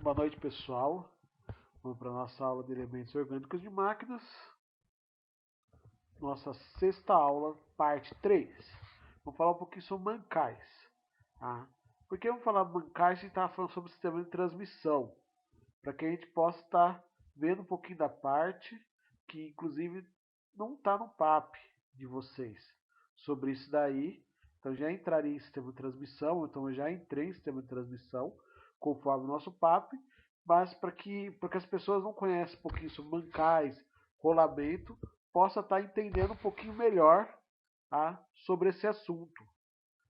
Boa noite, pessoal. Vamos para a nossa aula de elementos orgânicos de máquinas. Nossa sexta aula, parte 3. Vamos falar um pouquinho sobre mancais. Tá? Por que vamos falar mancais? A gente estava falando sobre o sistema de transmissão. Para que a gente possa estar vendo um pouquinho da parte que, inclusive, não está no PAP de vocês. Sobre isso daí, então já entraria em sistema de transmissão, então eu já entrei em sistema de transmissão, conforme o nosso PAP, mas para que as pessoas não conhecem um pouquinho sobre mancais, rolamento, possa estar entendendo um pouquinho melhor, tá, sobre esse assunto,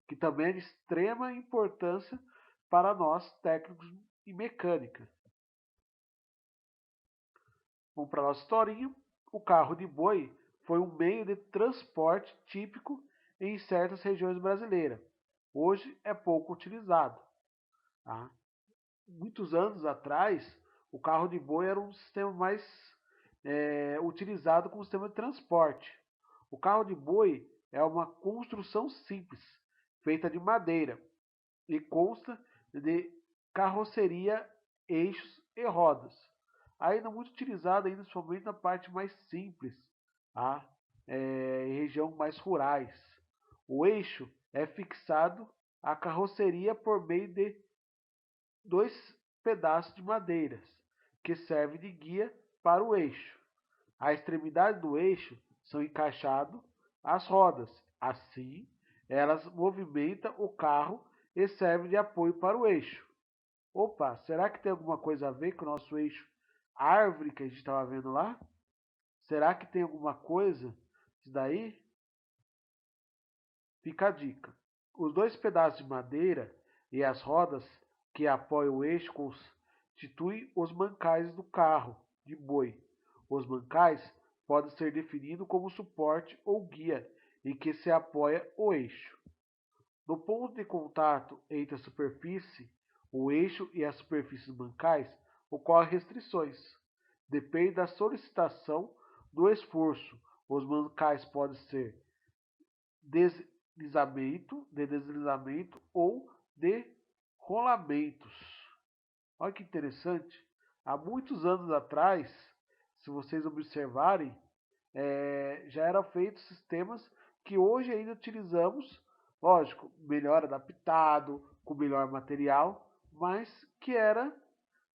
que também é de extrema importância para nós técnicos em mecânica. Vamos para a nossa historinha. O carro de boi foi um meio de transporte típico em certas regiões brasileiras. Hoje é pouco utilizado. Tá? Muitos anos atrás, o carro de boi era um sistema mais utilizado como sistema de transporte. O carro de boi é uma construção simples, feita de madeira, e consta de carroceria, eixos e rodas. Ainda muito utilizado, ainda somente na parte mais simples, tá? Em região mais rurais. O eixo é fixado à carroceria por meio de dois pedaços de madeira, que servem de guia para o eixo. A extremidade do eixo são encaixadas as rodas. Assim, elas movimentam o carro e servem de apoio para o eixo. Opa, será que tem alguma coisa a ver com o nosso eixo árvore que a gente estava vendo lá? Será que tem alguma coisa isso daí? Fica a dica. Os dois pedaços de madeira e as rodas que apoiam o eixo constituem os mancais do carro de boi. Os mancais podem ser definidos como suporte ou guia em que se apoia o eixo. No ponto de contato entre a superfície, o eixo e as superfícies mancais, ocorrem restrições. Depende da solicitação do esforço. Os mancais podem ser de deslizamento ou de rolamentos. Olha que interessante. Há muitos anos atrás, se vocês observarem, já eram feitos sistemas que hoje ainda utilizamos, lógico, melhor adaptado, com melhor material, mas que era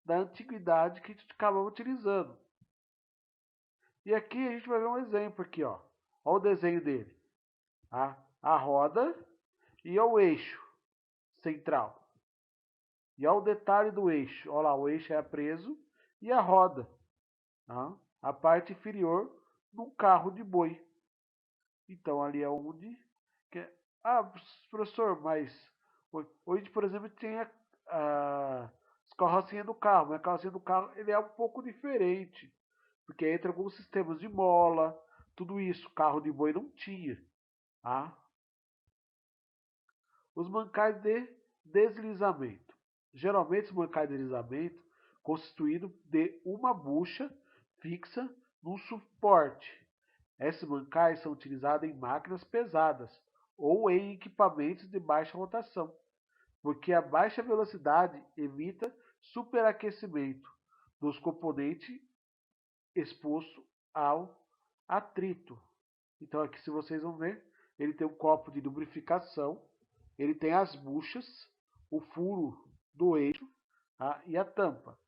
da antiguidade que a gente acabava utilizando. E aqui a gente vai ver um exemplo aqui, ó. Olha o desenho dele. A roda e o eixo central. E olha o detalhe do eixo. Olha lá, o eixo é preso e a roda. Tá? A parte inferior num carro de boi. Então ali é onde. Que, ah, professor, mas hoje, por exemplo, tem as carrocinhas do carro. Mas a carrocinha do carro ele é um pouco diferente. Porque entra alguns sistemas de mola, tudo isso. Carro de boi não tinha. Tá? Os mancais de deslizamento. Geralmente, os mancais de deslizamento constituído de uma bucha fixa num suporte. Esses mancais são utilizados em máquinas pesadas ou em equipamentos de baixa rotação, porque a baixa velocidade evita superaquecimento dos componentes exposto ao atrito. Então aqui, se vocês vão ver, ele tem um copo de lubrificação, ele tem as buchas, o furo do eixo, tá? E a tampa.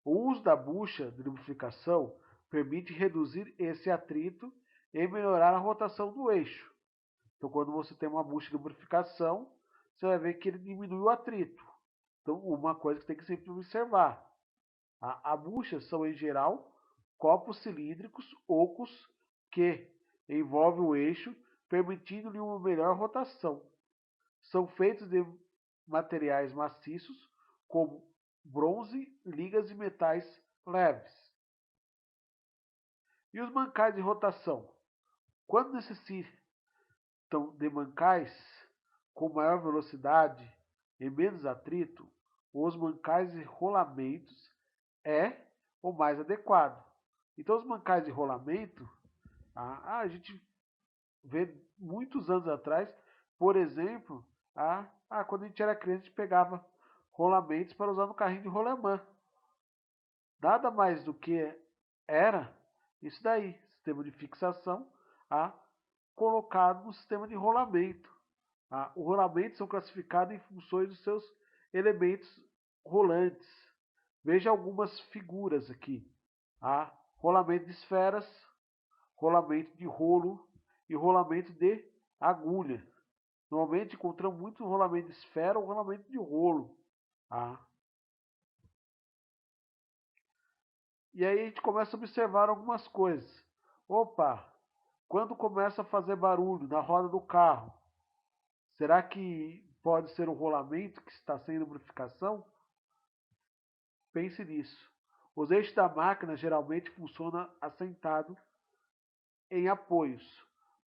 O uso da bucha de lubrificação permite reduzir esse atrito e melhorar a rotação do eixo. Então, quando você tem uma bucha de lubrificação, você vai ver que ele diminui o atrito. Então, uma coisa que tem que sempre observar. A bucha são, em geral, copos cilíndricos ocos que envolvem o eixo, permitindo-lhe uma melhor rotação. São feitos de materiais maciços, como bronze, ligas e metais leves. E os mancais de rotação? Quando necessitam de mancais com maior velocidade e menos atrito, os mancais de rolamentos é o mais adequado. Então, os mancais de rolamento, a gente vê muitos anos atrás, por exemplo, quando a gente era criança, a gente pegava rolamentos para usar no carrinho de rolemã. Nada mais do que era isso daí, sistema de fixação colocado no sistema de rolamento. Os rolamentos são classificados em funções dos seus elementos rolantes. Veja algumas figuras aqui. Rolamento de esferas, rolamento de rolo e rolamento de agulha. Normalmente encontramos muito rolamento de esfera ou rolamento de rolo. E aí a gente começa a observar algumas coisas. Opa, quando começa a fazer barulho na roda do carro, será que pode ser um rolamento que está sem lubrificação? Pense nisso. Os eixos da máquina geralmente funcionam assentado em apoios.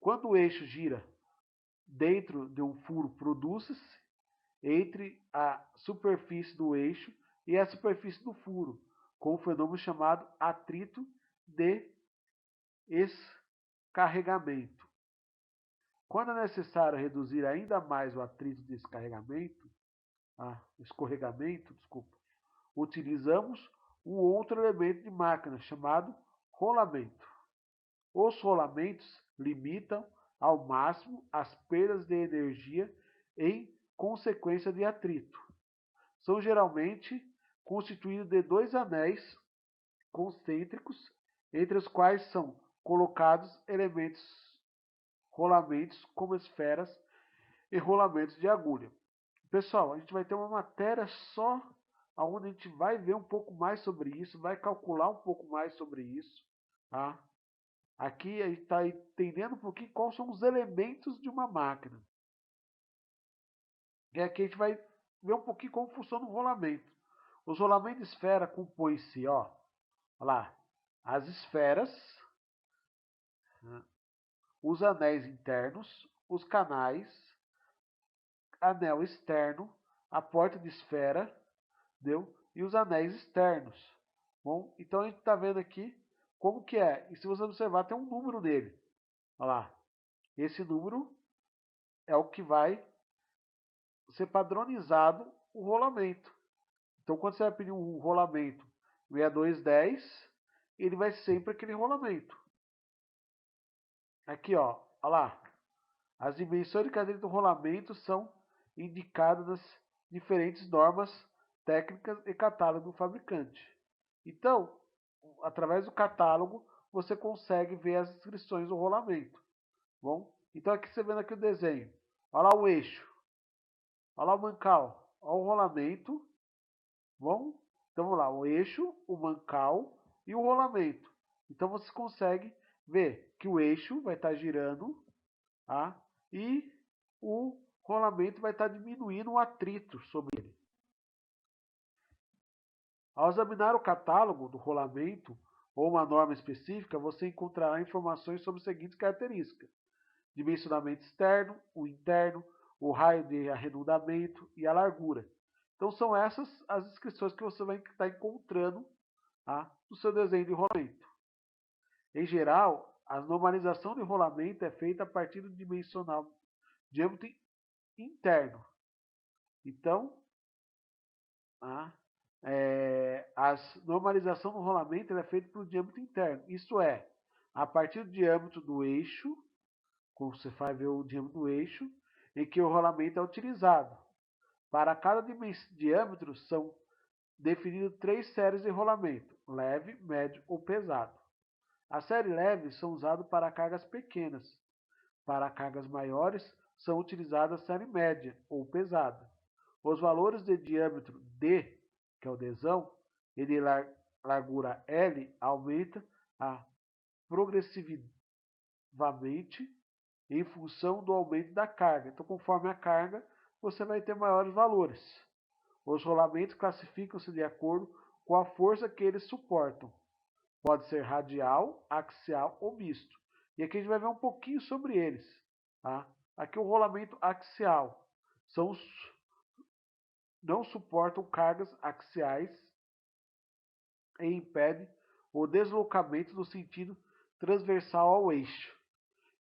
Quando o eixo gira dentro de um furo, produz-se entre a superfície do eixo e a superfície do furo, com um fenômeno chamado atrito de escarregamento. Quando é necessário reduzir ainda mais o atrito de escorregamento, utilizamos um outro elemento de máquina chamado rolamento. Os rolamentos limitam ao máximo as perdas de energia em consequência de atrito. São geralmente constituídos de dois anéis concêntricos, entre os quais são colocados elementos rolamentos como esferas e rolamentos de agulha. Pessoal, a gente vai ter uma matéria só onde a gente vai ver um pouco mais sobre isso, vai calcular um pouco mais sobre isso. Aqui a gente está entendendo um pouquinho quais são os elementos de uma máquina. E aqui a gente vai ver um pouquinho como funciona o rolamento. Os rolamentos de esfera compõem-se, olha lá, as esferas, os anéis internos, os canais, anel externo, a porta de esfera, e os anéis externos. Bom, então a gente está vendo aqui como que é. E se você observar, tem um número nele. Olha lá. Esse número é o que vai ser padronizado o rolamento. Então, quando você vai pedir um rolamento 6210, ele vai sempre aquele rolamento. Aqui, ó, olha lá. As dimensões de cadeira do rolamento são indicadas nas diferentes normas técnicas e catálogo do fabricante. Então, através do catálogo, você consegue ver as inscrições do rolamento. Bom, então aqui você vendo aqui o desenho. Olha lá o eixo. Olha lá o mancal. Olha o rolamento. Bom, então vamos lá. O eixo, o mancal e o rolamento. Então você consegue ver que o eixo vai estar girando, e o rolamento vai estar diminuindo o atrito sobre ele. Ao examinar o catálogo do rolamento ou uma norma específica, você encontrará informações sobre as seguintes características: dimensionamento externo, o interno, o raio de arredondamento e a largura. Então são essas as descrições que você vai estar encontrando no seu desenho de rolamento. Em geral, a normalização de rolamento é feita a partir do dimensional diâmetro interno. Então, a normalização do rolamento é feita pelo diâmetro interno. Isto é, a partir do diâmetro do eixo, como você vai ver o diâmetro do eixo, em que o rolamento é utilizado. Para cada diâmetro são definidas 3 séries de rolamento: leve, médio ou pesado. As séries leves são usadas para cargas pequenas. Para cargas maiores, são utilizadas a série média ou pesada. Os valores de diâmetro D, que é o Dzão, e de largura L aumenta progressivamente em função do aumento da carga. Então, conforme a carga, você vai ter maiores valores. Os rolamentos classificam-se de acordo com a força que eles suportam. Pode ser radial, axial ou misto. E aqui a gente vai ver um pouquinho sobre eles. Aqui o rolamento axial não suportam cargas axiais e impedem o deslocamento no sentido transversal ao eixo.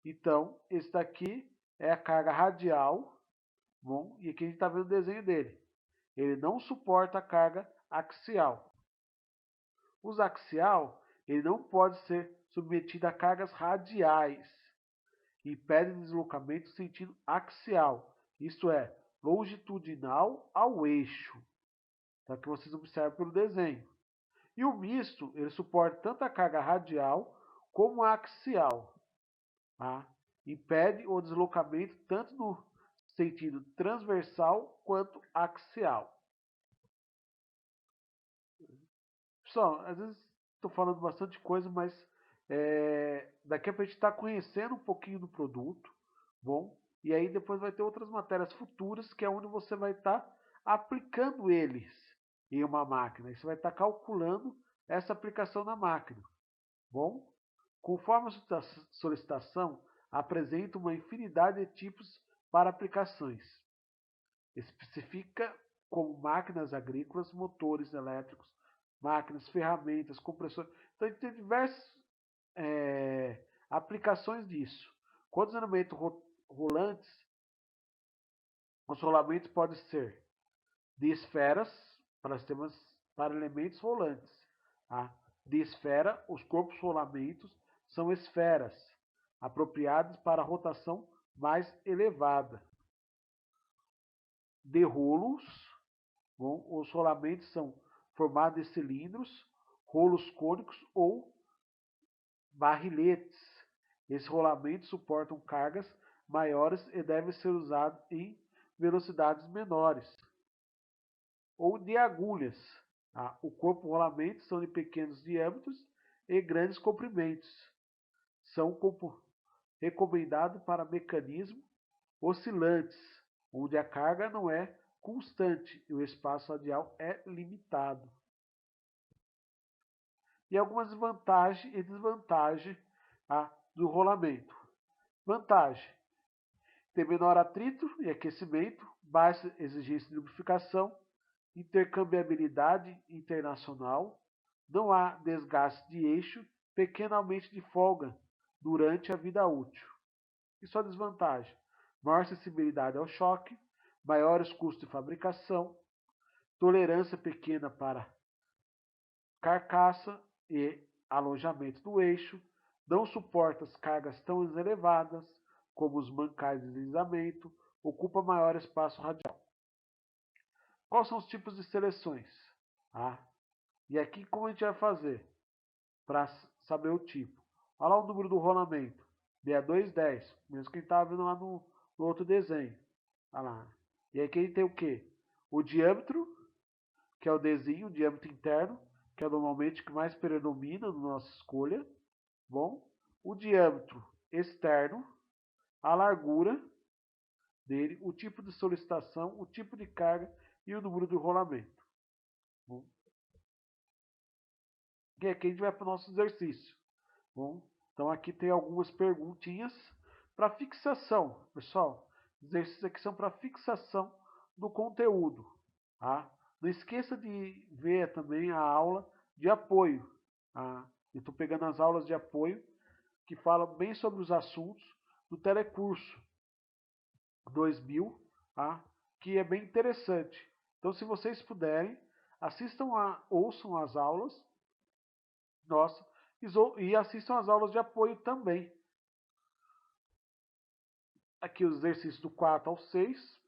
Então, esse daqui é a carga radial. Bom, e aqui a gente está vendo o desenho dele. ele não suporta a carga axial. Os axial, ele não pode ser submetido a cargas radiais, impede deslocamento no sentido axial, isto é, longitudinal ao eixo. Tá? Que vocês observam pelo desenho. E o misto, ele suporta tanto a carga radial como a axial. Tá? Impede o deslocamento tanto no sentido transversal quanto axial. Pessoal, às vezes estou falando bastante coisa, mas daqui a pouco a gente está conhecendo um pouquinho do produto, bom? E aí depois vai ter outras matérias futuras, que é onde você vai estar aplicando eles em uma máquina. E você vai estar calculando essa aplicação na máquina, bom? Conforme a solicitação, apresenta uma infinidade de tipos para aplicações. Especifica como máquinas agrícolas, motores elétricos, máquinas, ferramentas, compressores. Então, a gente tem diversas aplicações disso. Condicionamento rolantes, os rolamentos podem ser de esferas para sistemas para elementos rolantes. Tá? De esfera, os corpos rolamentos são esferas apropriadas para a rotação mais elevada. De rolos, bom, os rolamentos são formados de cilindros, rolos cônicos ou barriletes. Esses rolamentos suportam cargas maiores e devem ser usados em velocidades menores. Ou de agulhas. Tá? O corpo rolamento são de pequenos diâmetros e grandes comprimentos. São recomendados para mecanismos oscilantes, onde a carga não é constante e o espaço radial é limitado. E algumas vantagens e desvantagens do rolamento. Vantagem: tem menor atrito e aquecimento, baixa exigência de lubrificação, intercambiabilidade internacional, não há desgaste de eixo, pequeno aumento de folga durante a vida útil. E sua desvantagem: maior sensibilidade ao choque, maiores custos de fabricação, tolerância pequena para carcaça e alojamento do eixo, não suporta as cargas tão elevadas como os mancais de deslizamento, ocupa maior espaço radial. Quais são os tipos de seleções? E aqui como a gente vai fazer para saber o tipo? Olha lá o número do rolamento, 6210, mesmo que a gente estava vendo lá no outro desenho. Olha lá. E aqui a gente tem o quê? O diâmetro, que é o Dzinho, o diâmetro interno, que é normalmente o que mais predomina na nossa escolha. Bom, o diâmetro externo, a largura dele, o tipo de solicitação, o tipo de carga e o número do rolamento. Bom, e aqui a gente vai para o nosso exercício. Bom, então aqui tem algumas perguntinhas para fixação, pessoal. Exercícios aqui são para fixação do conteúdo. Tá? Não esqueça de ver também a aula de apoio. Tá? Eu estou pegando as aulas de apoio que falam bem sobre os assuntos do Telecurso 2000, tá? Que é bem interessante. Então, se vocês puderem, ouçam as aulas nossa, e assistam as aulas de apoio também. Aqui os exercícios do 4 ao 6,